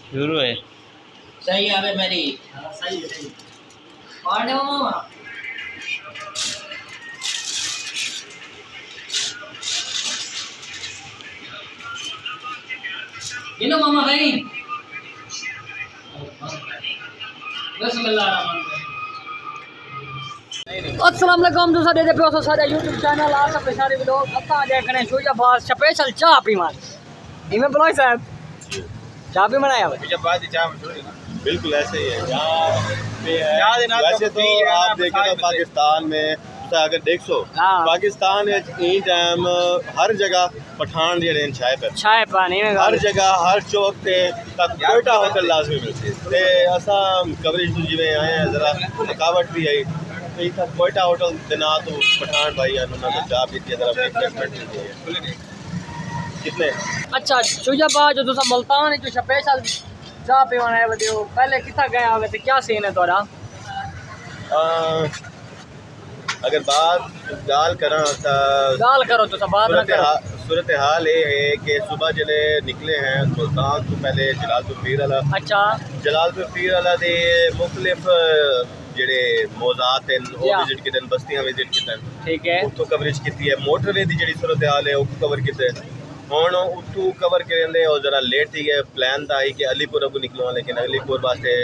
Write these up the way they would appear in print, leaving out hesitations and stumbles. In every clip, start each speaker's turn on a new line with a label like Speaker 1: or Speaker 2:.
Speaker 1: शुरू है
Speaker 2: सही आवे मेरी सही है सही और ने मामा गिनो मामा भाई अस्सलाम वालेकुम दोस्तों दे पे हो सारे YouTube चैनल आ सब सारे लोग अता देखने शोजाबाद स्पेशल चाय पीवन इमे ब्लॉग साहब चाय भी बनाया हुआ
Speaker 3: शोजाबाद की चाय मशहूर है ना बिल्कुल ऐसे ही है
Speaker 1: वैसे
Speaker 3: तो आप देखें तो पाकिस्तान में अगर देखो पाकिस्तान टाइम हर जगह पठान जेडे चाय
Speaker 2: पानी में
Speaker 3: हर जगह हर चौक पे तक कोयटा होटल लाजमी मिलती है ते असा कवरेज जिवें आए हैं जरा थकावट भी आई तो कोयटा होटल के ना तो पठान भाई उन्होंने चाय पीती है जरा रिफ्रेशमेंट मिलती है कितने
Speaker 2: अच्छा शोजाबाद जो तुसा मुल्तान जो स्पेशल चाय पीवन आए हो पहले कितना गए होगे तो क्या सीन है तोरा
Speaker 3: अगर बात गाल करा
Speaker 2: गाल करो तो बात ना करो
Speaker 3: सूरत हाल ये है कि सुबह जले निकले हैं सुल्तान तो पहले जलालपुर पीर वाला
Speaker 2: अच्छा
Speaker 3: जलालपुर पीर वाला दे मुख्तलिफ जेडे मौजात हैं वो विजिट किते बस्तियां विजिट किते
Speaker 2: ठीक है
Speaker 3: उत्थों कवरेज की है मोटरवे दी जेडी सूरत हाल है वो कवर किते हुण उत्थों कवर करेंदे और जरा लेट थी गए प्लान था कि अलीपुर अगू निकलो लेकिन अलीपुर वास्ते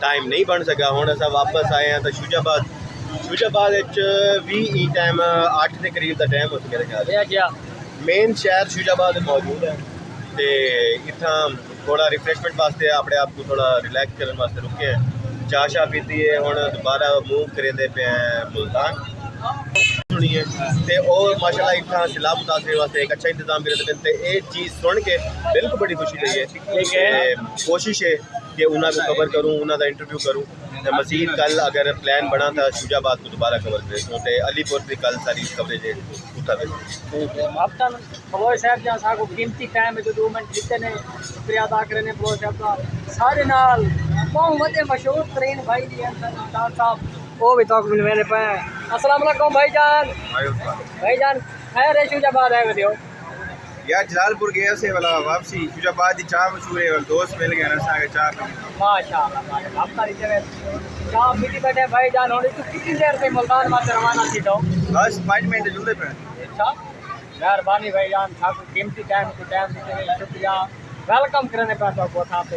Speaker 3: टाइम नहीं बन सका हुण असां वापस आए हैं तो शोजाबाद भी टाइम 8 के करीब का टाइम हो मेरे ख्याल मेन शहर शोजाबाद मौजूद है तो इतना थोड़ा रिफ्रेशमेंट वास्ते अपने आप को थोड़ा रिलैक्स करने वास्ते रुके हैं चाह शाह पीती है हुण दोबारा मूव करेंदे पे हैं मुल्तान सुनिए तो और माशाल्लाह इतना सैलाब मुतासर वास्ते एक अच्छा इंतजाम करे तो ये चीज़ सुन के दिल को बड़ी खुशी लगी है कोशिश है कि उन्होंने को कवर करूँ उन्होंने इंटरव्यू करूँ मज़ीद कल अगर प्लान बना था शोजाबाद को दोबारा कवर करें तो अलीपुर भी कल सारी कवरेज उठा
Speaker 2: बलोच साहब जहाँ साको कीमती टाइम है जो 2 मिनट जीते ने शुक्रिया अदा करने बलोच साहब का सारे नाल बहुत मशहूर तरीन भाई जी साहब वो भी तो मेरे पे अस्सलाम वालेकुम भाईजान खैर है शोजाबाद है बताओ
Speaker 3: यार जलालपुर गया से वाला वापसी शोजाबाद की चाय मशहूर है दोस्त मिल गए ना सागे चाय
Speaker 2: माशाल्लाह आपका रिजल्ट चाय पीती बैठे भाईजान होने तो कितनी देर से मुल्तान में रवाना थी तो
Speaker 3: बस 5 मिनट जुड़े पे
Speaker 2: अच्छा मेहरबानी भाईजान ठाकुर कीमती टाइम को टाइम देते हुए शुक्रिया वेलकम करने पे तो बहुत आप